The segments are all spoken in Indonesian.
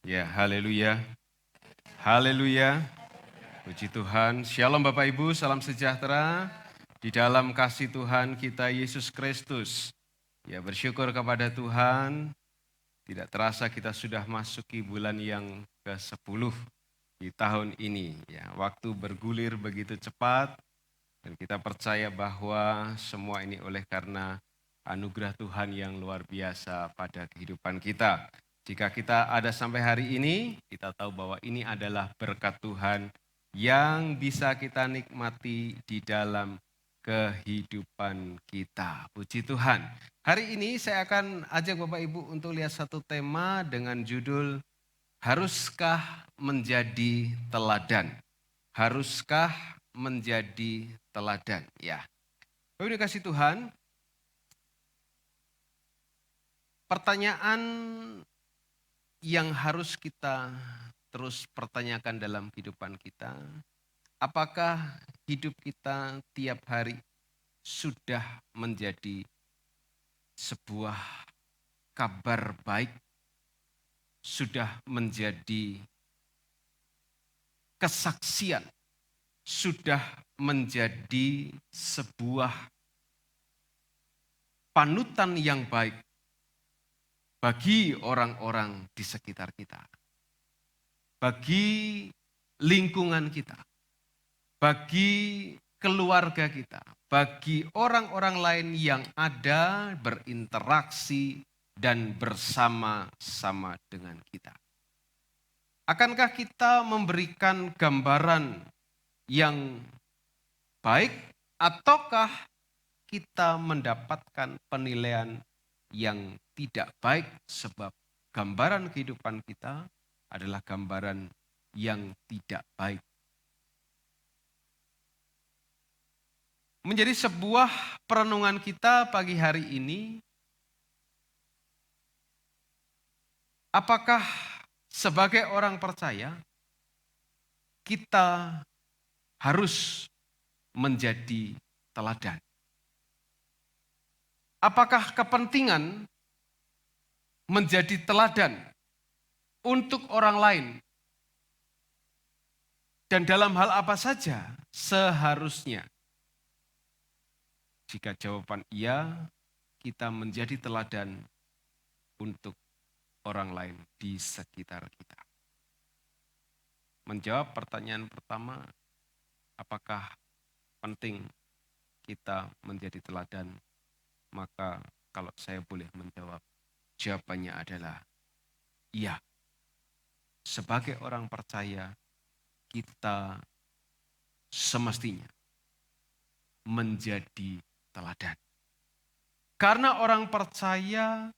Ya, haleluya. Haleluya. Puji Tuhan. Shalom Bapak Ibu, salam sejahtera di dalam kasih Tuhan kita Yesus Kristus. Ya, bersyukur kepada Tuhan. Tidak terasa kita sudah masuki bulan yang ke-10 di tahun ini. Ya, waktu bergulir begitu cepat dan kita percaya bahwa semua ini oleh karena anugerah Tuhan yang luar biasa pada kehidupan kita. Jika kita ada sampai hari ini, kita tahu bahwa ini adalah berkat Tuhan yang bisa kita nikmati di dalam kehidupan kita. Puji Tuhan. Hari ini saya akan ajak Bapak Ibu untuk lihat satu tema dengan judul Haruskah menjadi teladan? Haruskah menjadi teladan? Ya. Bapak Ibu dikasih Tuhan, pertanyaan yang harus kita terus pertanyakan dalam kehidupan kita, apakah hidup kita tiap hari sudah menjadi sebuah kabar baik, sudah menjadi kesaksian, sudah menjadi sebuah panutan yang baik bagi orang-orang di sekitar kita, bagi lingkungan kita, bagi keluarga kita, bagi orang-orang lain yang ada berinteraksi dan bersama-sama dengan kita. Akankah kita memberikan gambaran yang baik ataukah kita mendapatkan penilaian yang tidak baik sebab gambaran kehidupan kita adalah gambaran yang tidak baik. Menjadi sebuah perenungan kita pagi hari ini, apakah sebagai orang percaya kita harus menjadi teladan? Apakah kepentingan menjadi teladan untuk orang lain? Dan dalam hal apa saja seharusnya? Jika jawaban iya, kita menjadi teladan untuk orang lain di sekitar kita. Menjawab pertanyaan pertama, apakah penting kita menjadi teladan? Maka kalau saya boleh menjawab, jawabannya adalah iya. Sebagai orang percaya, kita semestinya menjadi teladan. Karena orang percaya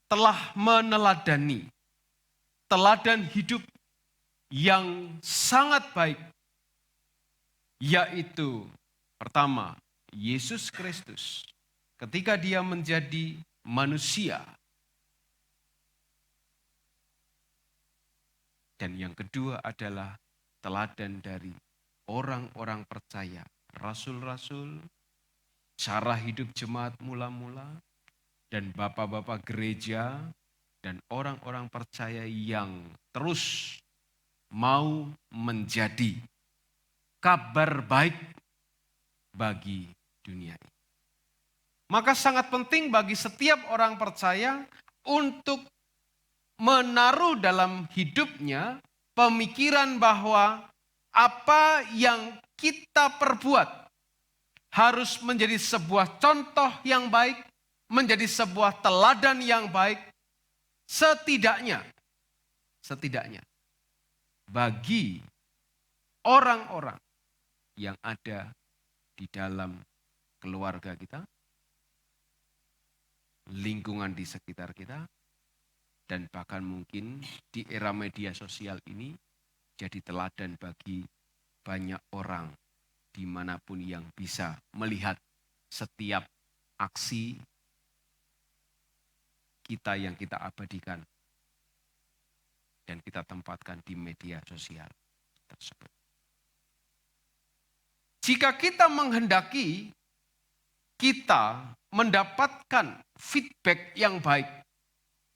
telah meneladani teladan hidup yang sangat baik, yaitu pertama, Yesus Kristus ketika dia menjadi manusia. Dan yang kedua adalah teladan dari orang-orang percaya, rasul-rasul, cara hidup jemaat mula-mula, dan bapak-bapak gereja, dan orang-orang percaya yang terus mau menjadi kabar baik bagi dunia ini. Maka sangat penting bagi setiap orang percaya untuk menaruh dalam hidupnya pemikiran bahwa apa yang kita perbuat harus menjadi sebuah contoh yang baik, menjadi sebuah teladan yang baik, setidaknya bagi orang-orang yang ada di dalam keluarga kita, lingkungan di sekitar kita, dan bahkan mungkin di era media sosial ini jadi teladan bagi banyak orang dimanapun yang bisa melihat setiap aksi kita yang kita abadikan dan kita tempatkan di media sosial tersebut. Jika kita menghendaki kita mendapatkan feedback yang baik,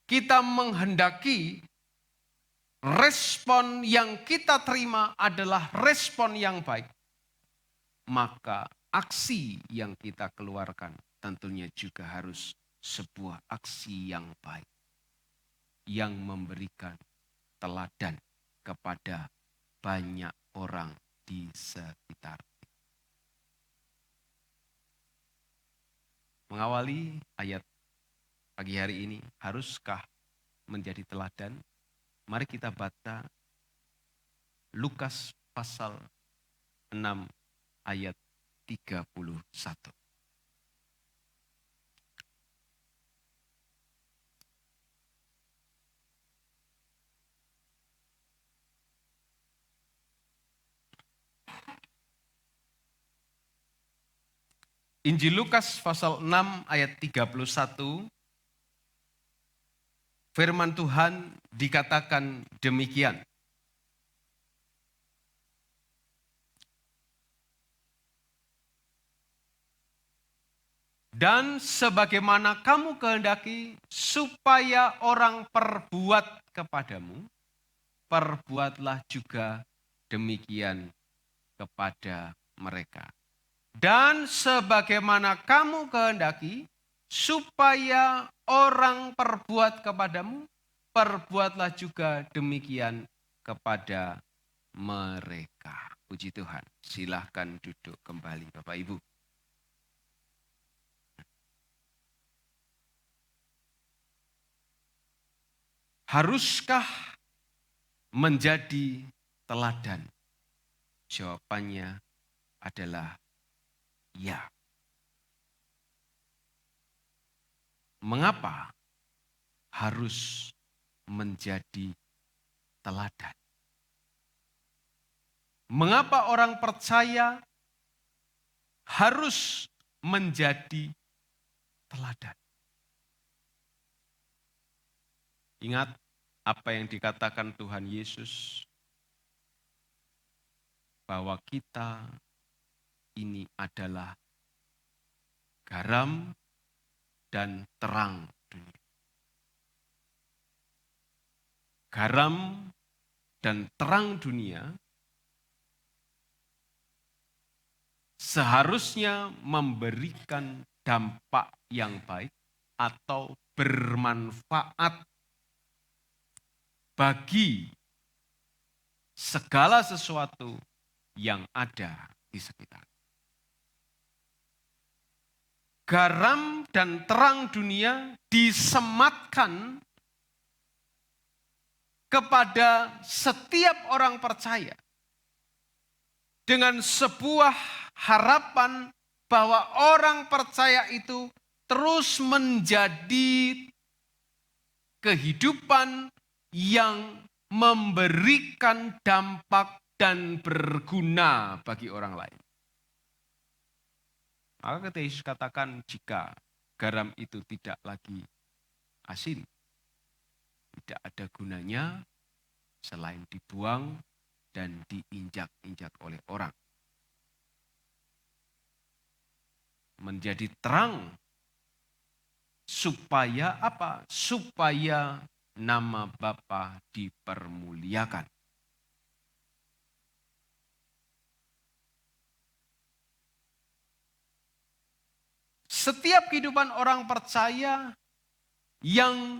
kita menghendaki respon yang kita terima adalah respon yang baik, maka aksi yang kita keluarkan tentunya juga harus sebuah aksi yang baik, yang memberikan teladan kepada banyak orang di sekitar. Mengawali ayat pagi hari ini, haruskah menjadi teladan? Mari kita baca Lukas pasal 6 ayat 31. Injil Lukas pasal 6 ayat 31, firman Tuhan dikatakan demikian. Dan sebagaimana kamu kehendaki supaya orang perbuat kepadamu, perbuatlah juga demikian kepada mereka. Dan sebagaimana kamu kehendaki supaya orang perbuat kepadamu, perbuatlah juga demikian kepada mereka. Puji Tuhan. Silahkan duduk kembali Bapak Ibu. Haruskah menjadi teladan? Jawabannya adalah ya. Mengapa harus menjadi teladan? Mengapa orang percaya harus menjadi teladan? Ingat apa yang dikatakan Tuhan Yesus, bahwa kita ini adalah garam dan terang dunia. Garam dan terang dunia seharusnya memberikan dampak yang baik atau bermanfaat bagi segala sesuatu yang ada di sekitar. Garam dan terang dunia disematkan kepada setiap orang percaya dengan sebuah harapan bahwa orang percaya itu terus menjadi kehidupan yang memberikan dampak dan berguna bagi orang lain. Maka ketika Yesus katakan jika garam itu tidak lagi asin, tidak ada gunanya selain dibuang dan diinjak-injak oleh orang. Menjadi terang supaya apa? Supaya nama Bapa dipermuliakan. Setiap kehidupan orang percaya yang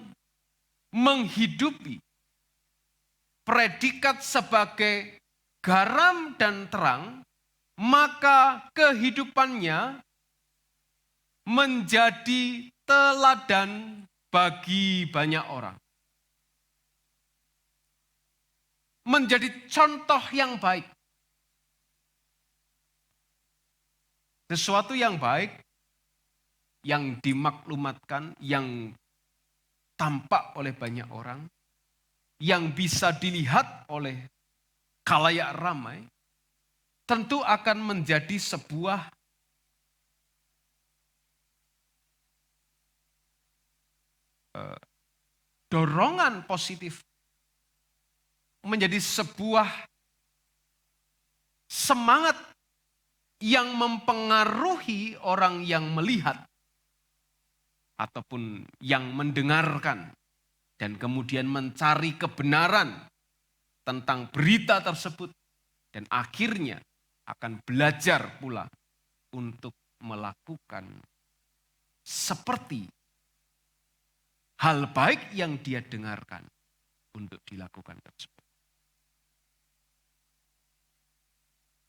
menghidupi predikat sebagai garam dan terang, maka kehidupannya menjadi teladan bagi banyak orang. Menjadi contoh yang baik. Sesuatu yang baik, yang dimaklumatkan, yang tampak oleh banyak orang, yang bisa dilihat oleh khalayak ramai, tentu akan menjadi sebuah dorongan positif, menjadi sebuah semangat yang mempengaruhi orang yang melihat ataupun yang mendengarkan dan kemudian mencari kebenaran tentang berita tersebut dan akhirnya akan belajar pula untuk melakukan seperti hal baik yang dia dengarkan untuk dilakukan tersebut.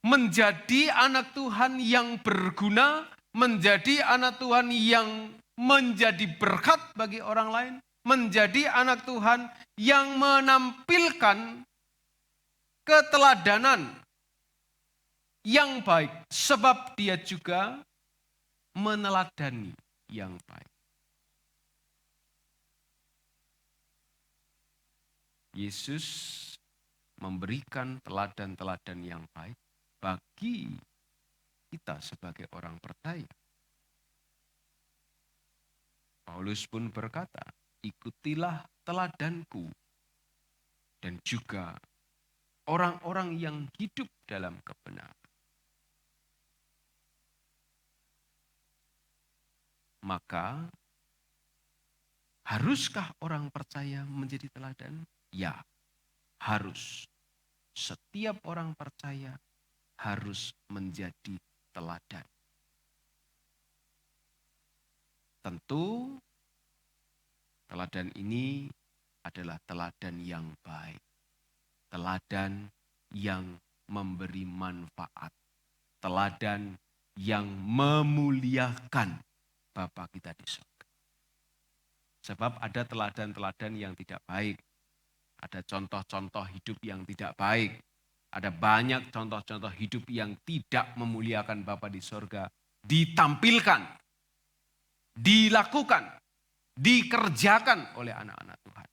Menjadi anak Tuhan yang berguna, menjadi anak Tuhan yang menjadi berkat bagi orang lain, menjadi anak Tuhan yang menampilkan keteladanan yang baik, sebab dia juga meneladani yang baik. Yesus memberikan teladan-teladan yang baik bagi kita sebagai orang percaya. Paulus pun berkata, ikutilah teladanku dan juga orang-orang yang hidup dalam kebenaran. Maka, haruskah orang percaya menjadi teladan? Ya, harus. Setiap orang percaya harus menjadi teladan. Tentu, teladan ini adalah teladan yang baik. Teladan yang memberi manfaat. Teladan yang memuliakan Bapa kita di surga. Sebab ada teladan-teladan yang tidak baik. Ada contoh-contoh hidup yang tidak baik. Ada banyak contoh-contoh hidup yang tidak memuliakan Bapa di surga. Ditampilkan, dilakukan, dikerjakan oleh anak-anak Tuhan.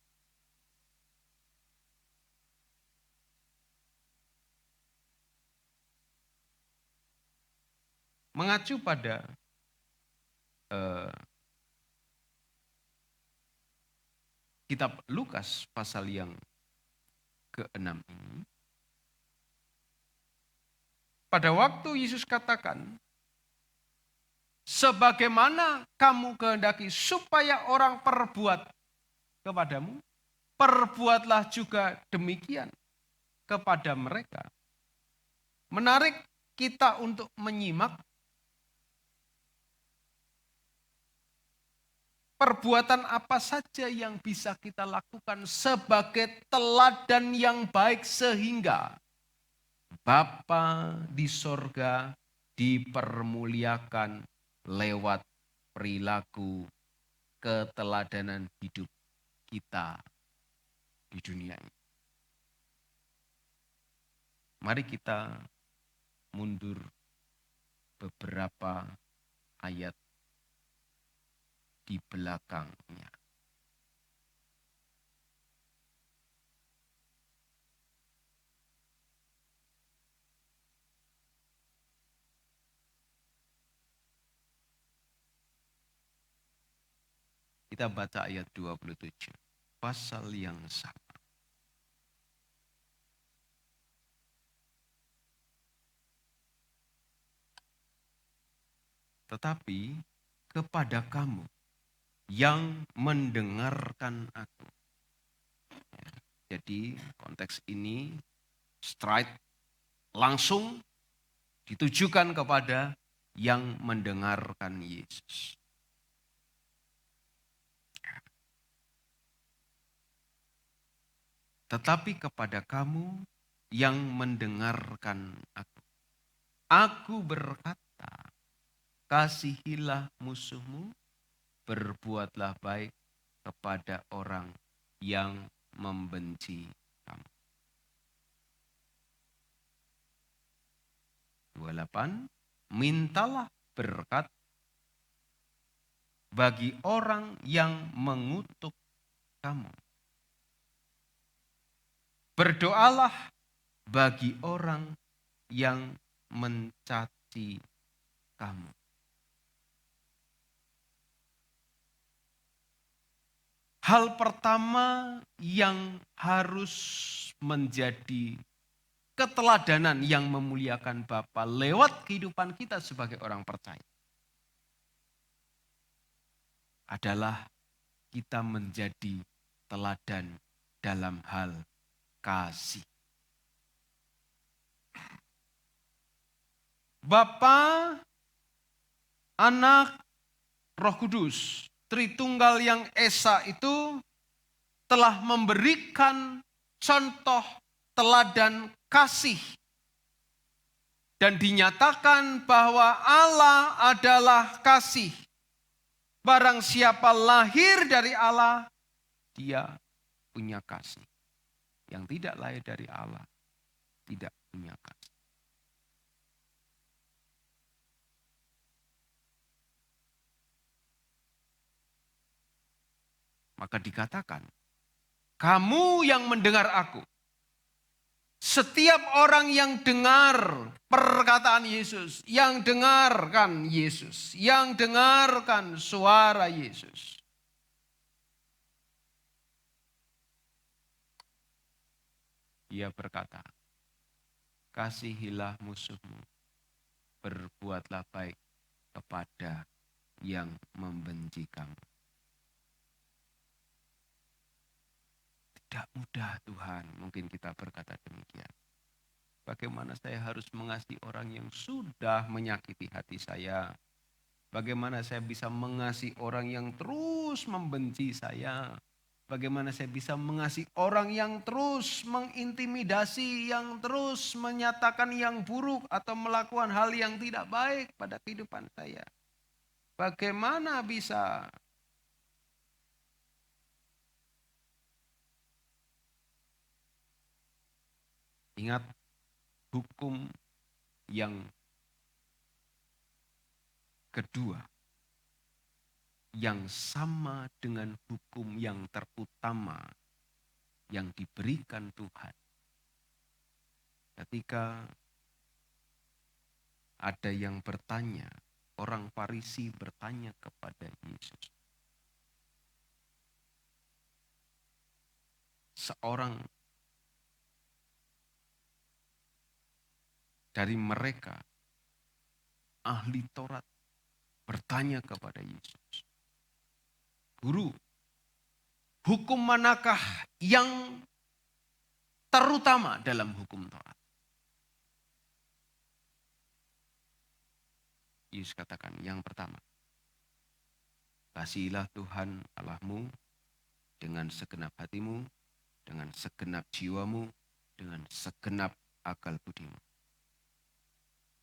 Mengacu pada kitab Lukas pasal yang ke-6 ini. Pada waktu Yesus katakan, sebagaimana kamu kehendaki supaya orang perbuat kepadamu, perbuatlah juga demikian kepada mereka. Menarik kita untuk menyimak perbuatan apa saja yang bisa kita lakukan sebagai teladan yang baik sehingga Bapa di sorga dipermuliakan lewat perilaku keteladanan hidup kita di dunia ini. Mari kita mundur beberapa ayat di belakangnya. Kita baca ayat 27, pasal yang sama. Tetapi kepada kamu yang mendengarkan aku. Jadi konteks ini straight, langsung ditujukan kepada yang mendengarkan Yesus. Tetapi kepada kamu yang mendengarkan aku. Aku berkata, kasihilah musuhmu, berbuatlah baik kepada orang yang membenci kamu. 28, mintalah berkat bagi orang yang mengutuk kamu. Berdoalah bagi orang yang mencaci kamu. Hal pertama yang harus menjadi keteladanan yang memuliakan Bapa lewat kehidupan kita sebagai orang percaya adalah kita menjadi teladan dalam hal kasih. Bapa, Anak, Roh Kudus, Tritunggal yang Esa itu telah memberikan contoh teladan kasih. Dan dinyatakan bahwa Allah adalah kasih. Barang siapa lahir dari Allah, dia punya kasih. Yang tidak lahir dari Allah, tidak punya kasih. Maka dikatakan, kamu yang mendengar aku, setiap orang yang dengar perkataan Yesus, yang dengarkan Yesus, yang dengarkan suara Yesus, ia berkata, kasihilah musuhmu, berbuatlah baik kepada yang membenci kamu. Tidak mudah Tuhan, mungkin kita berkata demikian. Bagaimana saya harus mengasihi orang yang sudah menyakiti hati saya? Bagaimana saya bisa mengasihi orang yang terus membenci saya? Bagaimana saya bisa mengasihi orang yang terus mengintimidasi, yang terus menyatakan yang buruk atau melakukan hal yang tidak baik pada kehidupan saya? Bagaimana bisa? Ingat hukum yang kedua, yang sama dengan hukum yang terutama yang diberikan Tuhan. Ketika ada yang bertanya, orang Farisi bertanya kepada Yesus. Seorang dari mereka, ahli Taurat, bertanya kepada Yesus, Guru, hukum manakah yang terutama dalam hukum Taurat? Yesus katakan, yang pertama, kasihilah Tuhan Allahmu dengan segenap hatimu, dengan segenap jiwamu, dengan segenap akal budimu.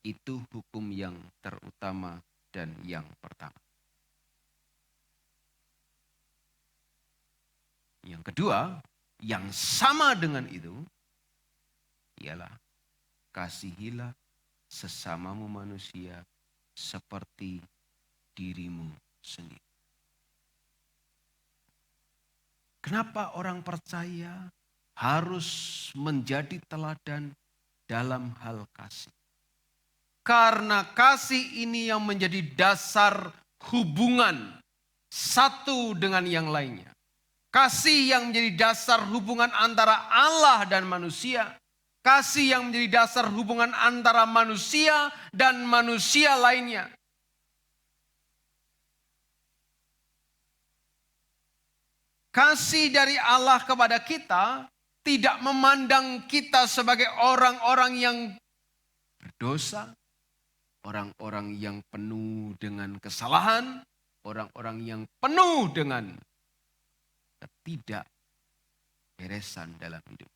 Itu hukum yang terutama dan yang pertama. Yang kedua, yang sama dengan itu, ialah kasihilah sesamamu manusia seperti dirimu sendiri. Kenapa orang percaya harus menjadi teladan dalam hal kasih? Karena kasih ini yang menjadi dasar hubungan satu dengan yang lainnya. Kasih yang menjadi dasar hubungan antara Allah dan manusia. Kasih yang menjadi dasar hubungan antara manusia dan manusia lainnya. Kasih dari Allah kepada kita tidak memandang kita sebagai orang-orang yang berdosa, orang-orang yang penuh dengan kesalahan, orang-orang yang penuh dengan ketidakberesan dalam hidup.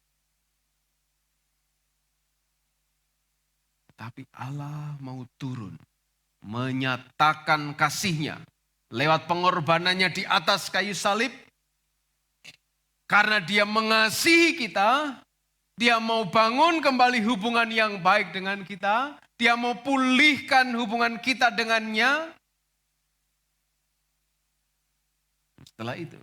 Tapi Allah mau turun, menyatakan kasih-Nya lewat pengorbanannya di atas kayu salib. Karena Dia mengasihi kita, Dia mau bangun kembali hubungan yang baik dengan kita, Dia mau pulihkan hubungan kita dengannya. Setelah itu,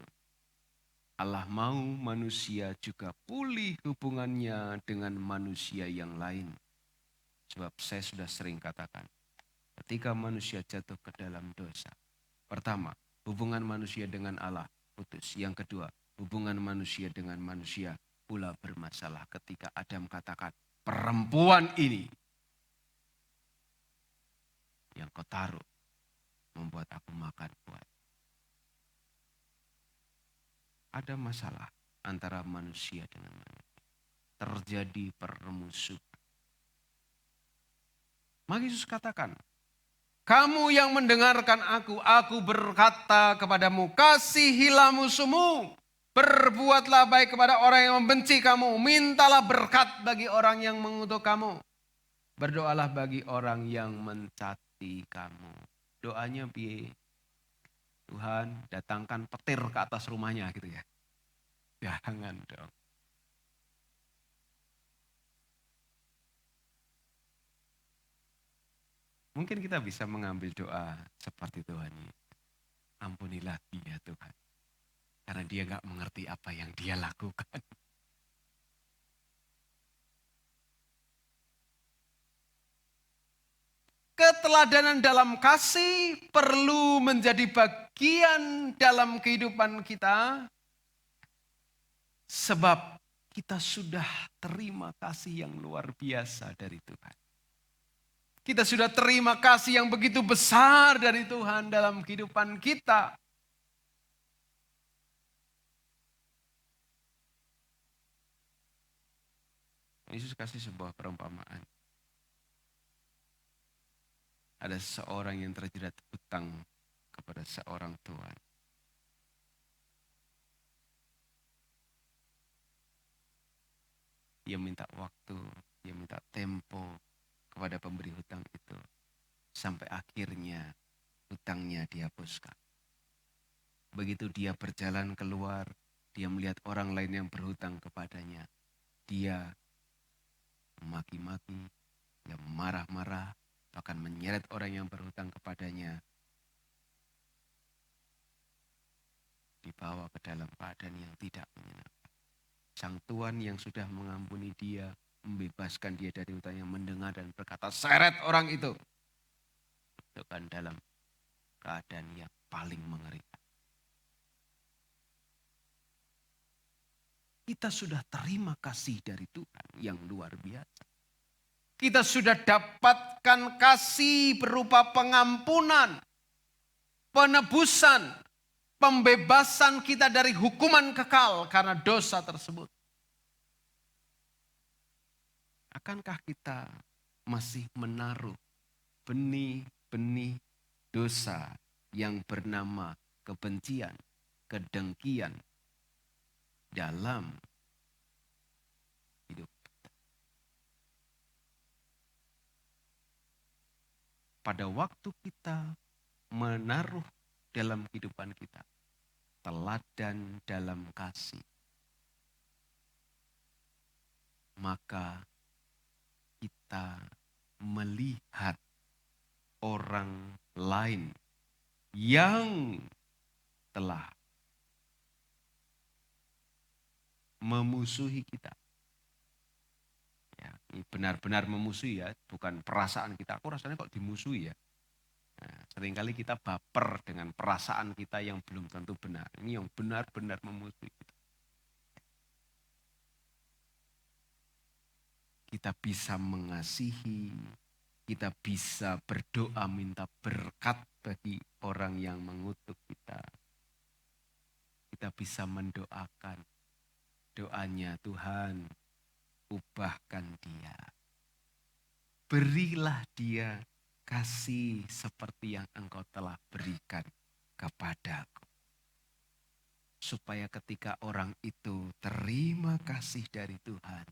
Allah mau manusia juga pulih hubungannya dengan manusia yang lain. Sebab saya sudah sering katakan, ketika manusia jatuh ke dalam dosa, pertama, hubungan manusia dengan Allah putus. Yang kedua, hubungan manusia dengan manusia pula bermasalah ketika Adam katakan, perempuan ini yang kau taruh membuat aku makan buah. Ada masalah antara manusia dengan manusia. Terjadi permusuhan. Maka Yesus katakan, kamu yang mendengarkan aku berkata kepadamu, kasihilah musuhmu. Berbuatlah baik kepada orang yang membenci kamu. Mintalah berkat bagi orang yang mengutuk kamu. Berdoalah bagi orang yang mencaci kamu. Doanya piye? Tuhan datangkan petir ke atas rumahnya gitu ya. Jangan dong. Mungkin kita bisa mengambil doa seperti Tuhan. Ampunilah dia Tuhan. Karena dia gak mengerti apa yang dia lakukan. Keteladanan dalam kasih perlu menjadi bagian dalam kehidupan kita. Sebab kita sudah terima kasih yang luar biasa dari Tuhan. Kita sudah terima kasih yang begitu besar dari Tuhan dalam kehidupan kita. Yesus kasih sebuah perumpamaan. Ada seorang yang terjerat hutang kepada seorang tuan. Dia minta waktu, dia minta tempo kepada pemberi hutang itu. Sampai akhirnya hutangnya dihapuskan. Begitu dia berjalan keluar, dia melihat orang lain yang berhutang kepadanya. Dia maki-maki, dia marah-marah, bahkan menyeret orang yang berhutang kepadanya. Dibawa ke dalam keadaan yang tidak menyenangkan. Sang tuan yang sudah mengampuni dia, membebaskan dia dari hutang yang mendengar dan berkata, seret orang itu. Itu kan dalam keadaan yang paling mengerikan. Kita sudah terima kasih dari Tuhan yang luar biasa. Kita sudah dapatkan kasih berupa pengampunan, penebusan, pembebasan kita dari hukuman kekal karena dosa tersebut. Akankah kita masih menaruh benih-benih dosa yang bernama kebencian, kedengkian dalam hidup kita? Pada waktu kita menaruh dalam kehidupan kita teladan dalam kasih, maka kita melihat orang lain yang telah memusuhi kita. Ya, ini benar-benar memusuhi ya, bukan perasaan kita. Aku rasanya kok dimusuhi ya. Nah, seringkali kita baper dengan perasaan kita yang belum tentu benar. Ini yang benar-benar memusuhi kita. Kita bisa mengasihi, kita bisa berdoa minta berkat bagi orang yang mengutuk kita. Kita bisa mendoakan doanya, Tuhan, ubahkan dia. Berilah dia kasih seperti yang Engkau telah berikan kepadaku. Supaya ketika orang itu terima kasih dari Tuhan,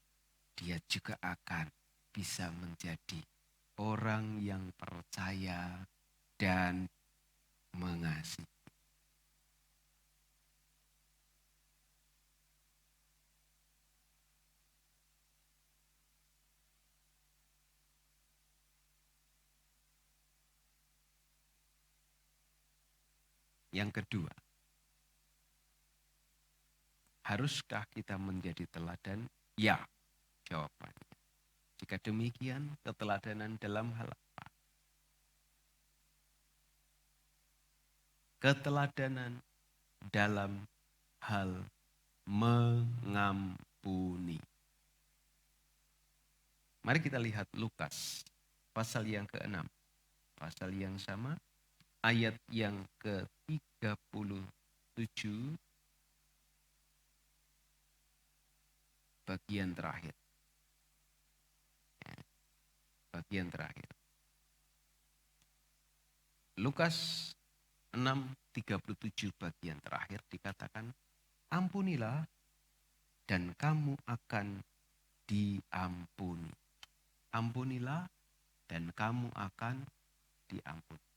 dia juga akan bisa menjadi orang yang percaya dan mengasihi. Yang kedua, haruskah kita menjadi teladan? Ya, jawabannya. Jika demikian, keteladanan dalam hal apa? Keteladanan dalam hal mengampuni. Mari kita lihat Lukas, pasal yang ke-6. Pasal yang sama, ayat yang ke-37, bagian terakhir. Bagian terakhir. Lukas 6:37 bagian terakhir dikatakan, ampunilah dan kamu akan diampuni. Ampunilah dan kamu akan diampuni.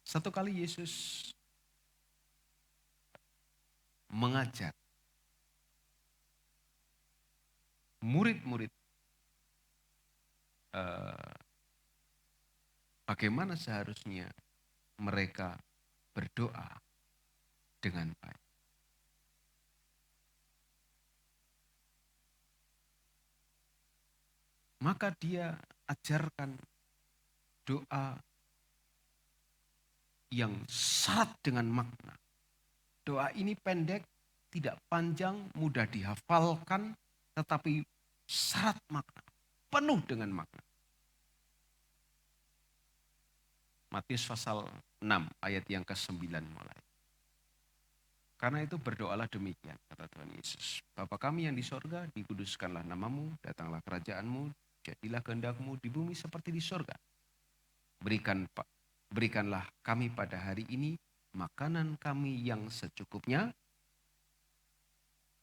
Satu kali Yesus mengajak murid-murid bagaimana seharusnya mereka berdoa dengan baik. Maka dia ajarkan doa yang syarat dengan makna. Doa ini pendek, tidak panjang, mudah dihafalkan, tetapi syarat makna, penuh dengan makna. Matius pasal 6 ayat yang ke-9 mulai. Karena itu berdoalah demikian, kata Tuhan Yesus. Bapa kami yang di sorga, dikuduskanlah namamu, datanglah kerajaanmu, jadilah kehendakmu di bumi seperti di sorga. Berikanlah kami pada hari ini makanan kami yang secukupnya.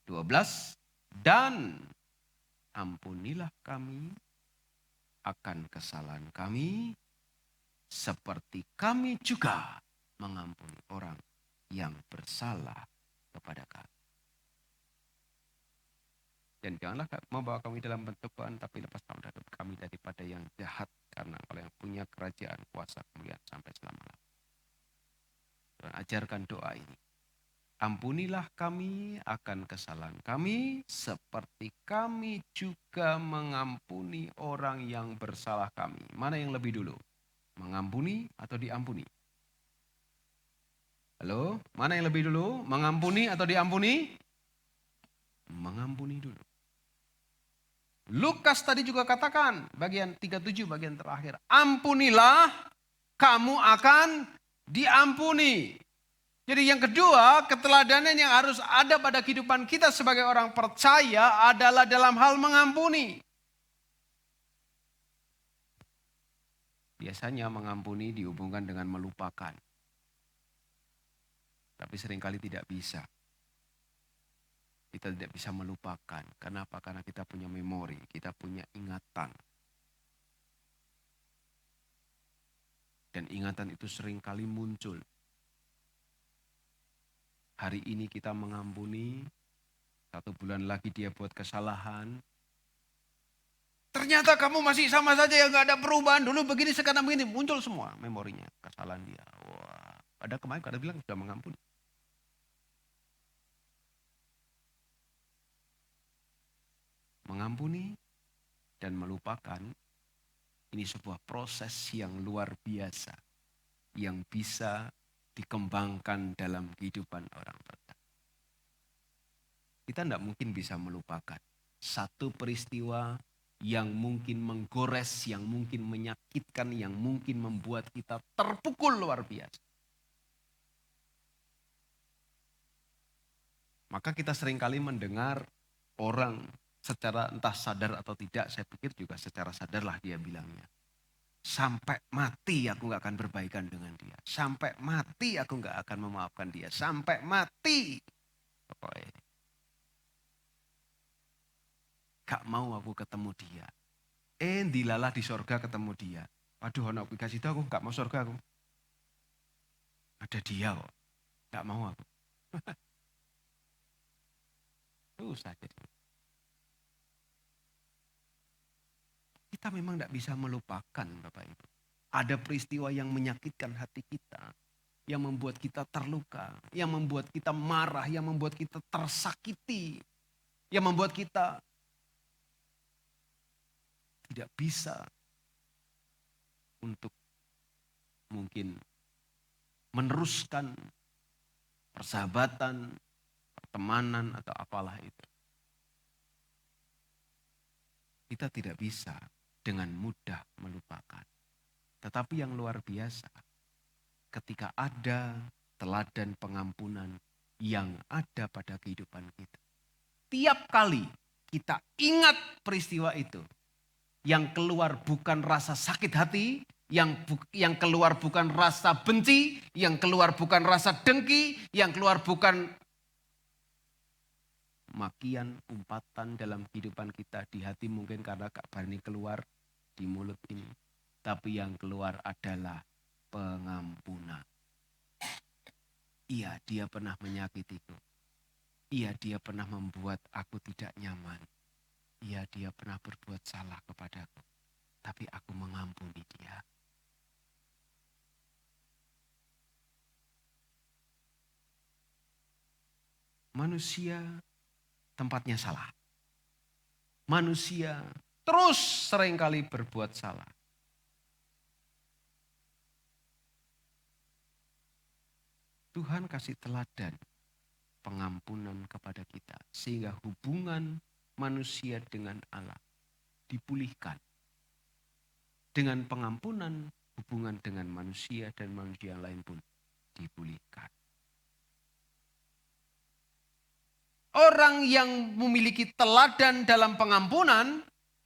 12. Dan ampunilah kami akan kesalahan kami, seperti kami juga mengampuni orang yang bersalah kepada kami. Dan janganlah membawa kami dalam bentuk cobaan, tapi lepaskanlah kami daripada yang jahat, karena Engkau yang punya kerajaan, kuasa, kemuliaan sampai selama-lamanya. Tuhan ajarkan doa ini. Ampunilah kami akan kesalahan kami, seperti kami juga mengampuni orang yang bersalah kami. Mana yang lebih dulu? Mengampuni atau diampuni? Halo, mana yang lebih dulu? Mengampuni atau diampuni? Mengampuni dulu. Lukas tadi juga katakan, bagian 37 bagian terakhir. Ampunilah, kamu akan diampuni. Jadi yang kedua, keteladanan yang harus ada pada kehidupan kita sebagai orang percaya adalah dalam hal mengampuni. Biasanya mengampuni dihubungkan dengan melupakan. Tapi seringkali tidak bisa. Kita tidak bisa melupakan. Kenapa? Karena kita punya memori, kita punya ingatan. Dan ingatan itu seringkali muncul. Hari ini kita mengampuni, 1 bulan lagi dia buat kesalahan. Ternyata kamu masih sama saja yang gak ada perubahan. Dulu begini, sekarang begini. Muncul semua memorinya, kesalahan dia. Wah, pada kemarin kada bilang sudah mengampuni. Mengampuni dan melupakan, ini sebuah proses yang luar biasa. Yang bisa dikembangkan dalam kehidupan orang percaya. Kita tidak mungkin bisa melupakan satu peristiwa yang mungkin menggores, yang mungkin menyakitkan, yang mungkin membuat kita terpukul luar biasa. Maka kita seringkali mendengar orang secara entah sadar atau tidak, saya pikir juga secara sadarlah dia bilangnya. Sampai mati aku gak akan berbaikan dengan dia. Sampai mati aku gak akan memaafkan dia. Sampai mati. Pokoknya. Gak mau aku ketemu dia. Dilalah di sorga ketemu dia. Waduh, anak kasih tahu aku gak mau sorga aku. Ada dia kok. Gak mau aku. Susah jadi. Kita memang tidak bisa melupakan Bapak Ibu. Ada peristiwa yang menyakitkan hati kita. Yang membuat kita terluka. Yang membuat kita marah. Yang membuat kita tersakiti. Yang membuat kita tidak bisa untuk mungkin meneruskan persahabatan, pertemanan atau apalah itu. Kita tidak bisa dengan mudah melupakan. Tetapi yang luar biasa, ketika ada teladan pengampunan yang ada pada kehidupan kita. Tiap kali kita ingat peristiwa itu, Yang keluar bukan rasa sakit hati, yang keluar bukan rasa benci, yang keluar bukan rasa dengki, yang keluar bukan makian, umpatan dalam kehidupan kita di hati mungkin karena gak berani keluar di mulut ini. Tapi yang keluar adalah pengampunan. Iya, dia pernah menyakitiku. Iya, dia pernah membuat aku tidak nyaman. Iya, dia pernah berbuat salah kepadaku. Tapi aku mengampuni dia. Manusia tempatnya salah. Manusia terus seringkali berbuat salah. Tuhan kasih teladan pengampunan kepada kita. Sehingga hubungan manusia dengan Allah dipulihkan. Dengan pengampunan, hubungan dengan manusia dan manusia lain pun dipulihkan. Orang yang memiliki teladan dalam pengampunan,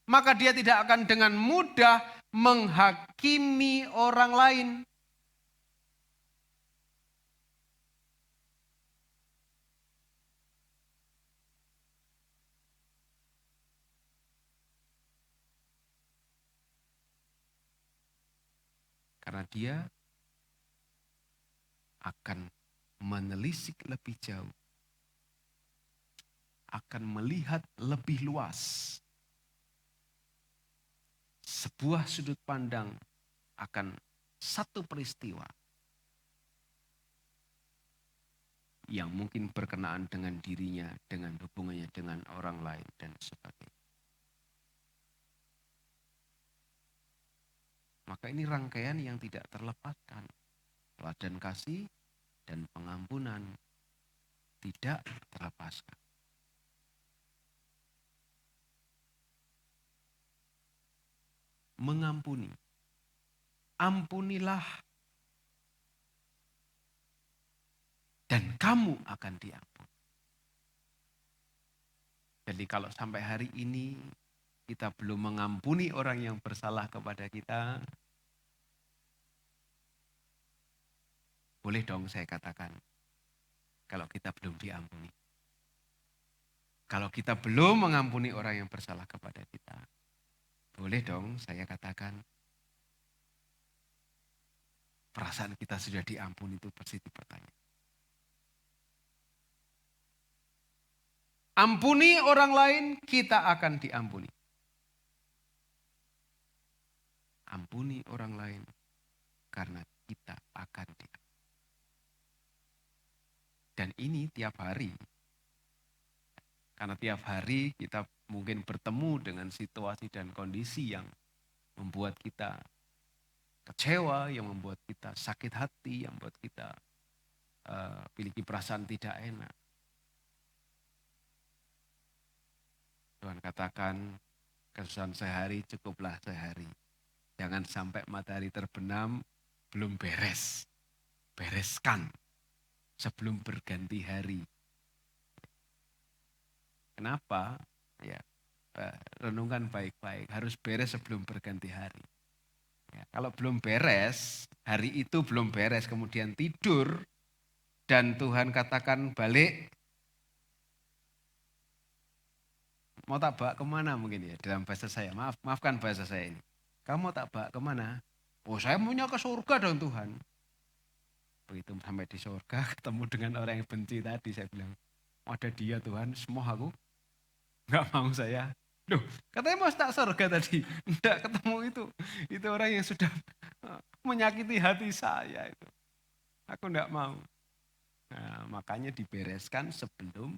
maka dia tidak akan dengan mudah menghakimi orang lain. Karena dia akan menelisik lebih jauh. Akan melihat lebih luas. Sebuah sudut pandang akan satu peristiwa yang mungkin berkenaan dengan dirinya, dengan hubungannya dengan orang lain dan sebagainya. Maka ini rangkaian yang tidak terlepaskan. Teladan kasih dan pengampunan tidak terlepaskan. Mengampuni. Ampunilah dan kamu akan diampuni. Jadi kalau sampai hari ini kita belum mengampuni orang yang bersalah kepada kita, boleh dong saya katakan, kalau kita belum diampuni. Kalau kita belum mengampuni orang yang bersalah kepada kita, boleh dong saya katakan, perasaan kita sudah diampuni itu pasti dipertanyakan. Ampuni orang lain, kita akan diampuni. Ampuni orang lain, karena kita akan diampuni. Dan ini tiap hari. Karena tiap hari kita mungkin bertemu dengan situasi dan kondisi yang membuat kita kecewa, yang membuat kita sakit hati, yang membuat kita memiliki perasaan tidak enak. Tuhan katakan, kesusahan sehari cukuplah sehari. Jangan sampai matahari terbenam belum beres. Bereskan sebelum berganti hari. Kenapa? Ya, renungkan baik-baik. Harus beres sebelum berganti hari. Ya, kalau belum beres, hari itu belum beres, kemudian tidur, dan Tuhan katakan balik, mau tak bawa kemana mungkin ya, dalam bahasa saya, maafkan bahasa saya ini. Kamu mau tak bawa kemana? Oh, saya maunya ke surga dong Tuhan. Begitu sampai di surga, ketemu dengan orang yang benci tadi, saya bilang, ada dia Tuhan, semua aku, nggak mau saya. Loh, katanya mau tak surga tadi. Enggak ketemu itu. Itu orang yang sudah menyakiti hati saya itu. Aku enggak mau. Nah, makanya dibereskan sebelum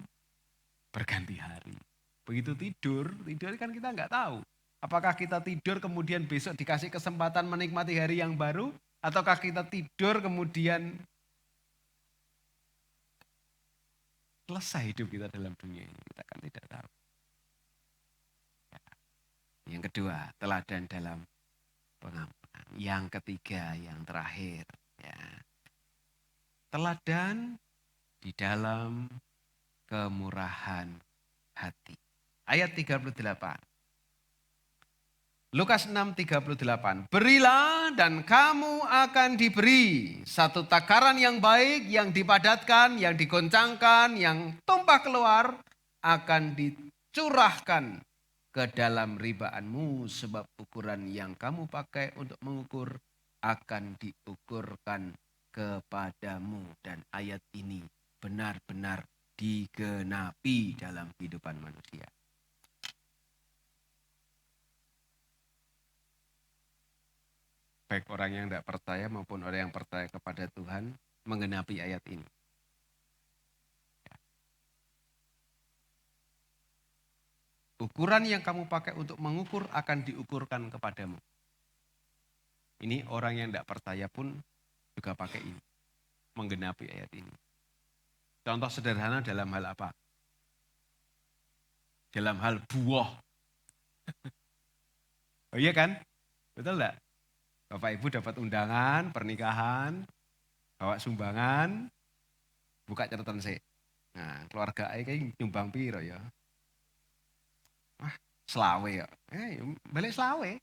berganti hari. Begitu tidur kan kita enggak tahu. Apakah kita tidur kemudian besok dikasih kesempatan menikmati hari yang baru, ataukah kita tidur kemudian selesai hidup kita dalam dunia ini. Kita kan tidak tahu. Yang kedua, teladan dalam pengampunan. Yang ketiga, yang terakhir, ya. Teladan di dalam kemurahan hati. Ayat 38. Lukas 6:38. Berilah dan kamu akan diberi satu takaran yang baik, yang dipadatkan, yang digoncangkan, yang tumpah keluar akan dicurahkan ke dalam ribaanmu, sebab ukuran yang kamu pakai untuk mengukur akan diukurkan kepadamu. Dan ayat ini benar-benar digenapi dalam kehidupan manusia. Baik orang yang tidak percaya maupun orang yang percaya kepada Tuhan menggenapi ayat ini. Ukuran yang kamu pakai untuk mengukur akan diukurkan kepadamu. Ini orang yang tidak percaya pun juga pakai ini. Menggenapi ayat ini. Contoh sederhana dalam hal apa? Dalam hal buah. Oh iya kan? Betul enggak? Bapak Ibu dapat undangan, pernikahan, bawa sumbangan, buka catatan sih. Nah, keluarga kayak nyumbang piro ya? Wah, selawe ya. Balik selawe.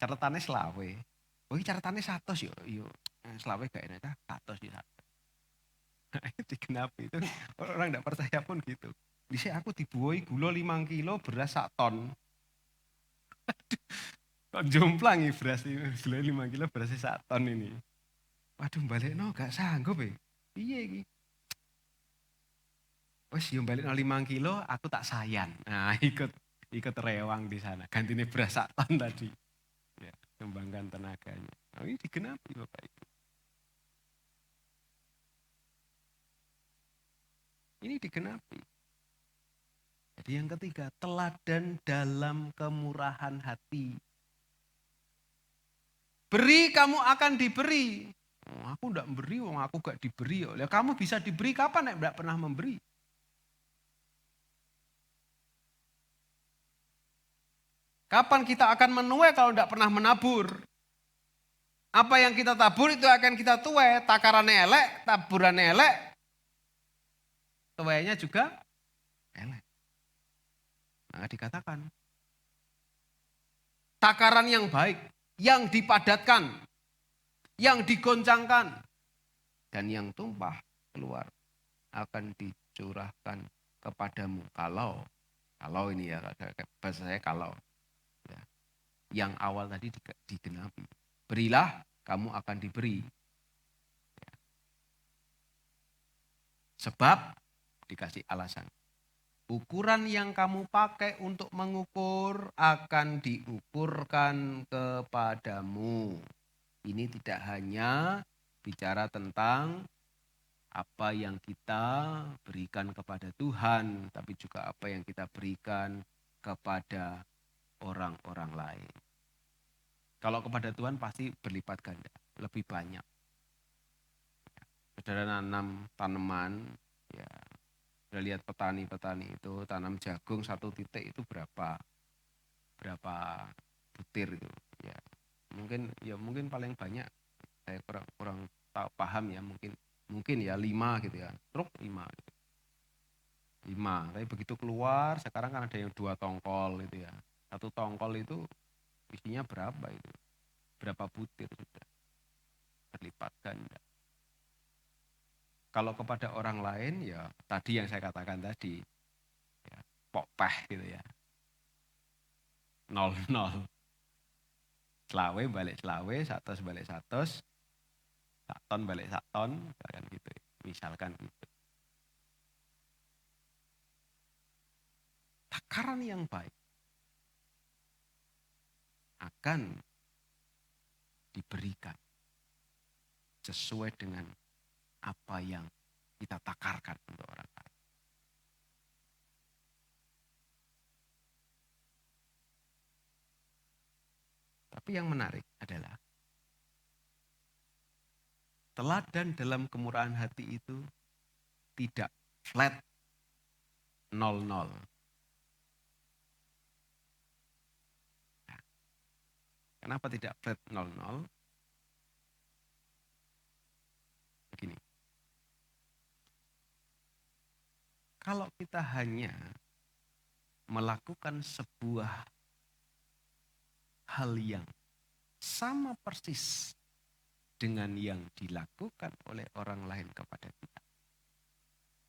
Catatannya selawe. Oh, ini catatannya 100 yo. Yo, selawe gak enak, 100 ya. Digenapi itu orang tidak percaya pun gitu. Bisa aku dibuai gula 5 kilo, beras 1 ton. Kok jomplang beras gula 5 kilo, berasnya 1 ton ini. Waduh, balik no gak sanggup ya. Iya ini. Wes yo balik no 5 kilo, aku tak sayang. Nah, ikut rewang di sana. Gantinya beras 1 ton tadi. Ya, kembangkan tenaganya. Nah, ini digenapi Bapak Ibu. Ini digenapi. Jadi yang ketiga, teladan dalam kemurahan hati. Beri kamu akan diberi. Oh, aku enggak memberi, aku gak diberi. Ya, kamu bisa diberi kapan enggak pernah memberi? Kapan kita akan menuai kalau enggak pernah menabur? Apa yang kita tabur itu akan kita tuai. Takarannya elek, taburannya elek, tuainya juga elek. Maka dikatakan, takaran yang baik, yang dipadatkan, yang digoncangkan, dan yang tumpah keluar akan dicurahkan kepadamu. Kalau ini ya, bahasa saya kalau. Ya, yang awal tadi digenapi. Berilah, kamu akan diberi. Ya. Sebab, dikasih alasan. Ukuran yang kamu pakai untuk mengukur akan diukurkan kepadamu. Ini tidak hanya bicara tentang apa yang kita berikan kepada Tuhan, tapi juga apa yang kita berikan kepada orang-orang lain. Kalau kepada Tuhan pasti berlipat ganda, lebih banyak. Saudara nanam tanaman, ya, sudah lihat petani-petani itu tanam jagung 1 titik itu berapa butir itu, ya. Mungkin paling banyak, saya kurang tahu, paham ya, mungkin ya 5 gitu ya, truk 5 gitu. 5, tapi begitu keluar sekarang kan ada yang 2 tongkol gitu ya. 1 tongkol itu isinya berapa itu? Berapa butir sudah? Berlipat ganda. Kalau kepada orang lain ya tadi yang saya katakan tadi, ya, pokpeh gitu ya. 0-0. Selawe balik selawe, 100 balik 100, 1 ton balik 1 ton, misalkan gitu. Misalkan gitu. Takaran yang baik akan diberikan sesuai dengan apa yang kita takarkan untuk orang lain. Tapi yang menarik adalah teladan dalam kemurahan hati itu tidak flat 0-0. Nah, kenapa tidak flat 0-0? Begini. Kalau kita hanya melakukan sebuah hal yang sama persis dengan yang dilakukan oleh orang lain kepada kita.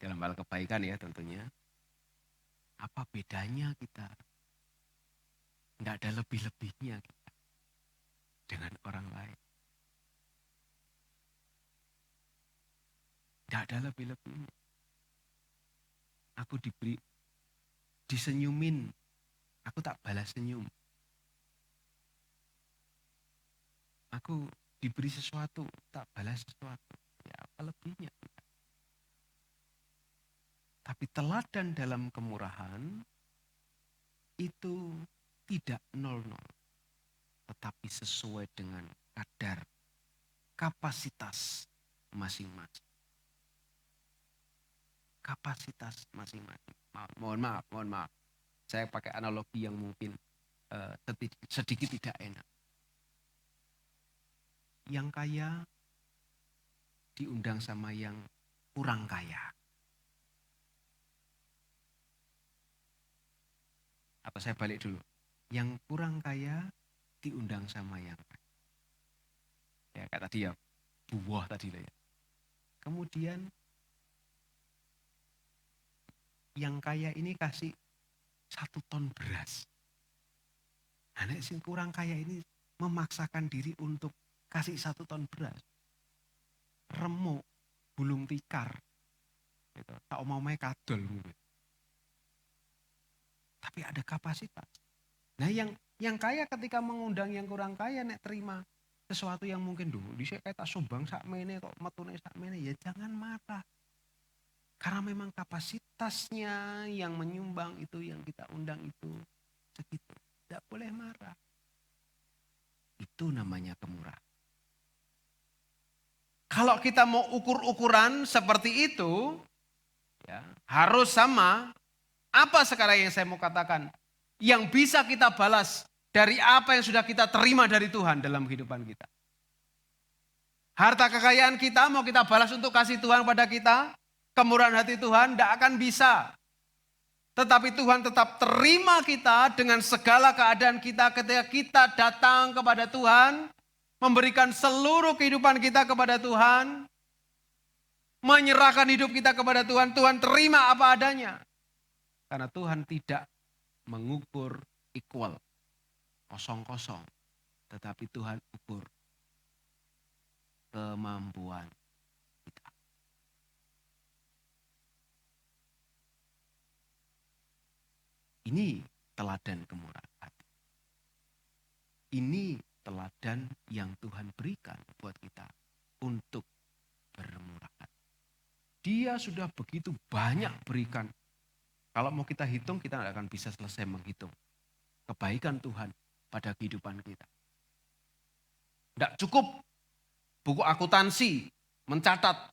Dalam hal kebaikan ya tentunya. Apa bedanya kita? Tidak ada lebih-lebihnya kita dengan orang lain. Tidak ada lebih-lebihnya. Aku disenyumin, aku tak balas senyum. Aku diberi sesuatu, tak balas sesuatu. Ya apa lebihnya? Tapi teladan dalam kemurahan itu tidak nol-nol. Tetapi sesuai dengan kadar kapasitas masing-masing. Kapasitas masing-masing. Mohon maaf. Saya pakai analogi yang mungkin sedikit tidak enak. Yang kaya diundang sama yang kurang kaya. Atau saya balik dulu. Yang kurang kaya diundang sama yang kaya. Ya kayak tadi ya, buah tadi lah ya. Kemudian yang kaya ini kasih 1 ton beras. Anak yang kurang kaya ini memaksakan diri untuk kasih 1 ton beras. Remuk, bulung tikar. Gitu. Tak omong-omongnya kadol. Tapi ada kapasitas. Nah yang kaya ketika mengundang yang kurang kaya nek terima sesuatu yang mungkin dulu dhisik kayak tak sumbang sakmene kok metune sakmene, ya jangan marah. Karena memang kapasitasnya yang menyumbang itu, yang kita undang itu segitu. Tidak boleh marah. Itu namanya kemurahan. Kalau kita mau ukur-ukuran seperti itu, ya, harus sama. Apa sekarang yang saya mau katakan? Yang bisa kita balas dari apa yang sudah kita terima dari Tuhan dalam kehidupan kita. Harta kekayaan kita mau kita balas untuk kasih Tuhan pada kita. Kemurahan hati Tuhan tidak akan bisa. Tetapi Tuhan tetap terima kita dengan segala keadaan kita ketika kita datang kepada Tuhan. Memberikan seluruh kehidupan kita kepada Tuhan. Menyerahkan hidup kita kepada Tuhan. Tuhan terima apa adanya. Karena Tuhan tidak mengukur equal, kosong-kosong. Tetapi Tuhan ukur kemampuan kita. Ini teladan kemurahan hati. Ini teladan yang Tuhan berikan buat kita untuk bermurah hati. Dia sudah begitu banyak berikan. Kalau mau kita hitung, kita tidak akan bisa selesai menghitung kebaikan Tuhan pada kehidupan kita. Tidak cukup buku akuntansi mencatat,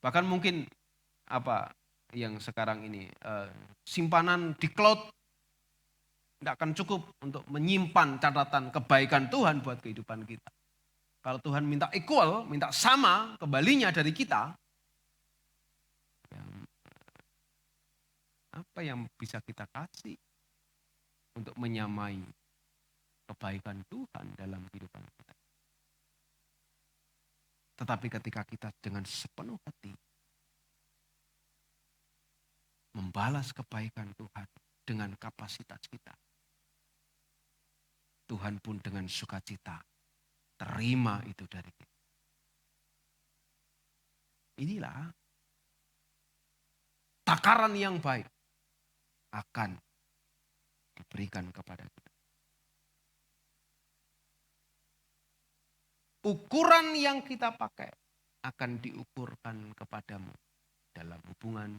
bahkan mungkin apa yang sekarang ini simpanan di cloud tidak akan cukup untuk menyimpan catatan kebaikan Tuhan buat kehidupan kita. Kalau Tuhan minta equal, minta sama kembalinya dari kita, apa yang bisa kita kasih untuk menyamai kebaikan Tuhan dalam kehidupan kita. Tetapi ketika kita dengan sepenuh hati membalas kebaikan Tuhan dengan kapasitas kita, Tuhan pun dengan sukacita terima itu dari kita. Inilah takaran yang baik akan diberikan kepada kita. Ukuran yang kita pakai akan diukurkan kepadamu dalam hubungan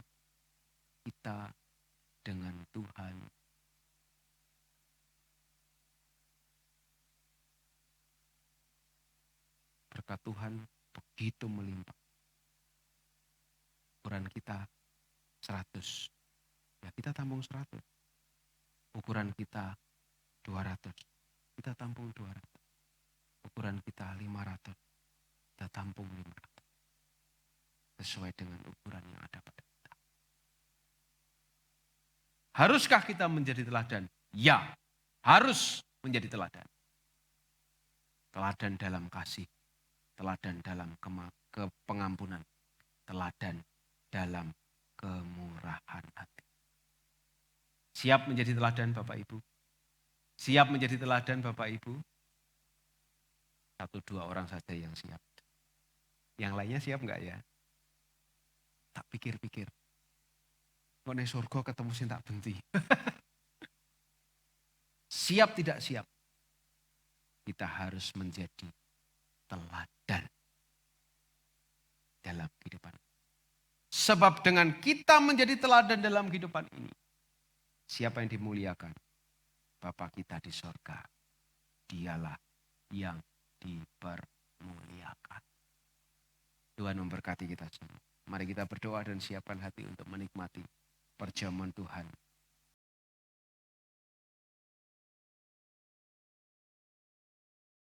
kita dengan Tuhan. Berkat Tuhan begitu melimpah. Ukuran kita 100. Ya kita tampung 100. Ukuran kita 200. Kita tampung 200. Ukuran kita 500. Kita tampung 500. Sesuai dengan ukuran yang ada pada kita. Haruskah kita menjadi teladan? Ya, harus menjadi teladan. teladan dalam kasih, teladan dalam pengampunan, teladan dalam kemurahan hati. Siap menjadi teladan Bapak Ibu? Siap menjadi teladan Bapak Ibu? 1-2 orang saja yang siap. Yang lainnya siap enggak ya? Tak pikir-pikir. Kok ning surga ketemu sing tak benti. Siap tidak siap? Kita harus menjadi teladan dalam kehidupan. Sebab dengan kita menjadi teladan dalam kehidupan ini, siapa yang dimuliakan? Bapa kita di sorga. Dialah yang dipermuliakan. Tuhan memberkati kita semua. Mari kita berdoa dan siapkan hati untuk menikmati perjamuan Tuhan